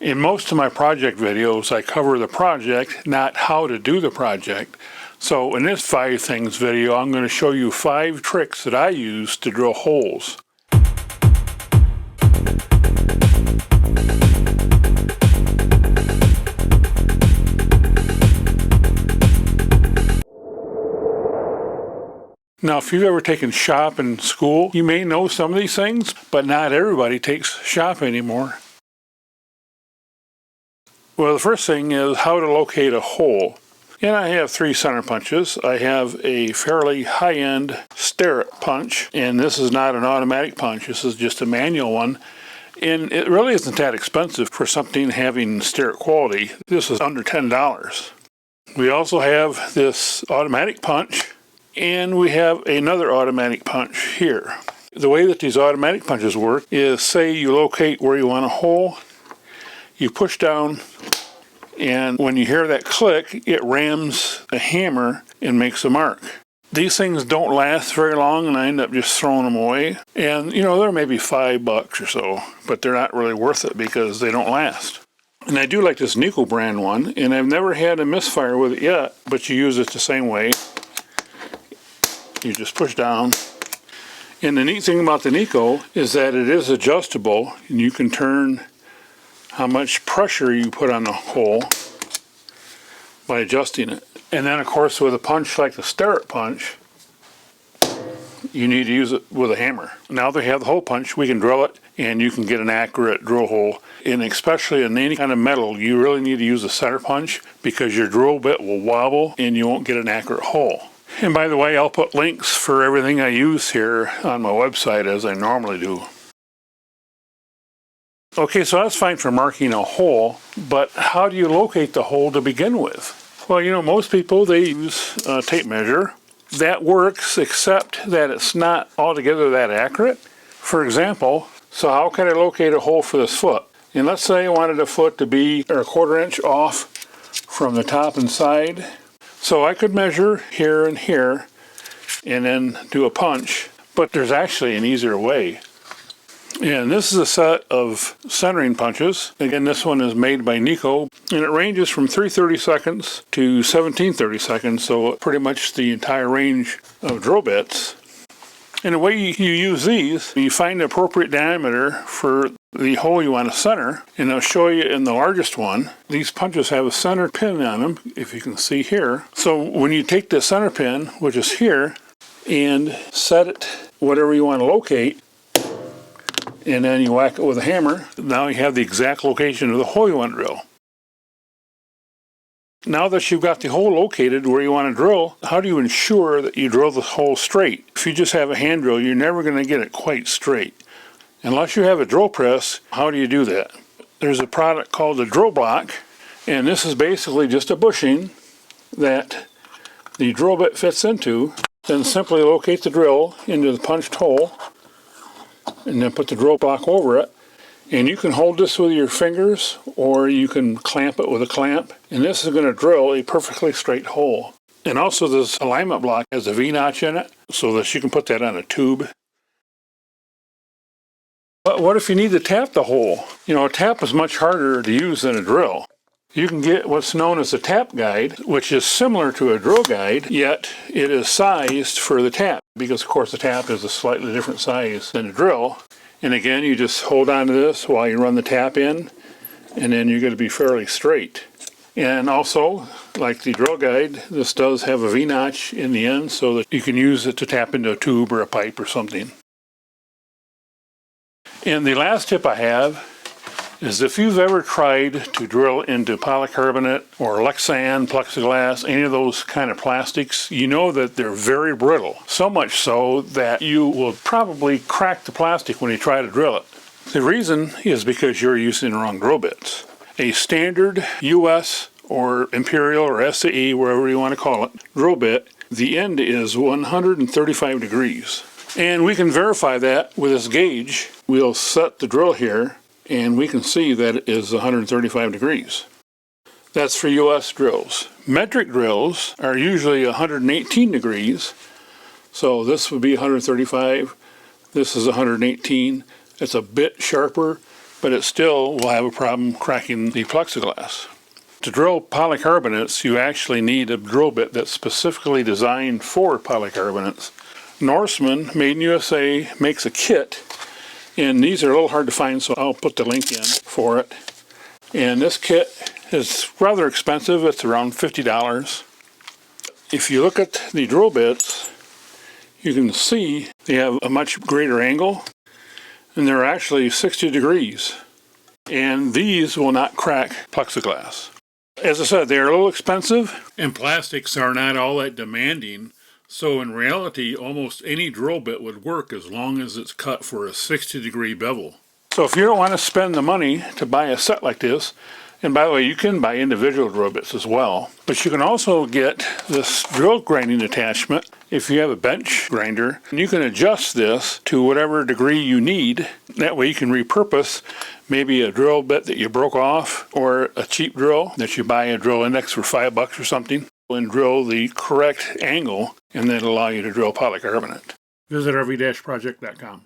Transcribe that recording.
In most of my project videos, I cover the project, not how to do the project. So in this 5 things video, I'm going to show you 5 tricks that I use to drill holes. Now, if you've ever taken shop in school, you may know some of these things, but not everybody takes shop anymore. Well, the first thing is how to locate a hole. And I have 3 center punches. I have a fairly high-end Starrett punch, and this is not an automatic punch. This is just a manual one. And it really isn't that expensive for something having Starrett quality. This is under $10. We also have this automatic punch. And we have another automatic punch here. The way that these automatic punches work is, say you locate where you want a hole, you push down, and when you hear that click, it rams a hammer and makes a mark. These things don't last very long, and I end up just throwing them away. And you know, they're maybe $5 or so, but they're not really worth it because they don't last. And I do like this Nico brand one, and I've never had a misfire with it yet, but you use it the same way. You just push down. And the neat thing about the Nico is that it is adjustable, and you can turn how much pressure you put on the hole by adjusting it. And then of course with a punch like the Starrett punch, you need to use it with a hammer. Now that we have the hole punch, we can drill it and you can get an accurate drill hole. And especially in any kind of metal, you really need to use a center punch because your drill bit will wobble and you won't get an accurate hole. And by the way, I'll put links for everything I use here on my website as I normally do. Okay, so that's fine for marking a hole, but how do you locate the hole to begin with? Well, you know, most people, they use a tape measure. That works, except that it's not altogether that accurate. For example, so how can I locate a hole for this foot? And let's say I wanted a foot to be a 1/4 inch off from the top and side. So I could measure here and here and then do a punch, but there's actually an easier way. And this is a set of centering punches. Again, this one is made by Nico, and it ranges from 3/30 seconds to 17/30 seconds, so pretty much the entire range of drill bits. And the way you use these, you find the appropriate diameter for the hole you want to center, and I'll show you in the largest one. These punches have a center pin on them, if you can see here. So when you take the center pin, which is here, and set it whatever you want to locate, and then you whack it with a hammer, now you have the exact location of the hole you want to drill. Now that you've got the hole located where you want to drill, how do you ensure that you drill the hole straight? If you just have a hand drill, you're never going to get it quite straight. Unless you have a drill press, how do you do that? There's a product called a drill block, and this is basically just a bushing that the drill bit fits into. Then simply locate the drill into the punched hole, and then put the drill block over it. And you can hold this with your fingers, or you can clamp it with a clamp, and this is going to drill a perfectly straight hole. And also this alignment block has a V-notch in it, so that you can put that on a tube. But what if you need to tap the hole? You know, a tap is much harder to use than a drill. You can get what's known as a tap guide, which is similar to a drill guide, yet it is sized for the tap, because of course the tap is a slightly different size than a drill. And again, you just hold on to this while you run the tap in, and then you're going to be fairly straight. And also, like the drill guide, this does have a V-notch in the end so that you can use it to tap into a tube or a pipe or something. And the last tip I have is if you've ever tried to drill into polycarbonate or Lexan, plexiglass, any of those kind of plastics, you know that they're very brittle. So much so that you will probably crack the plastic when you try to drill it. The reason is because you're using the wrong drill bits. A standard US or Imperial or SAE, wherever you want to call it, drill bit, the end is 135 degrees. And we can verify that with this gauge. We'll set the drill here, and we can see that it is 135 degrees. That's for US drills. Metric drills are usually 118 degrees, so this would be 135, this is 118. It's a bit sharper, but it still will have a problem cracking the plexiglass. To drill polycarbonates, you actually need a drill bit that's specifically designed for polycarbonates. Norseman, made in USA, makes a kit, and these are a little hard to find, so I'll put the link in for it. And this kit is rather expensive. It's around $50. If you look at the drill bits, you can see they have a much greater angle, and they're actually 60 degrees. And these will not crack plexiglass. As I said, they're a little expensive, and plastics are not all that demanding, so in reality, almost any drill bit would work as long as it's cut for a 60-degree bevel. So if you don't want to spend the money to buy a set like this, and by the way, you can buy individual drill bits as well, but you can also get this drill grinding attachment if you have a bench grinder, and you can adjust this to whatever degree you need. That way you can repurpose maybe a drill bit that you broke off, or a cheap drill that you buy a drill index for $5 or something, and drill the correct angle, and then allow you to drill polycarbonate. Visit rv-project.com.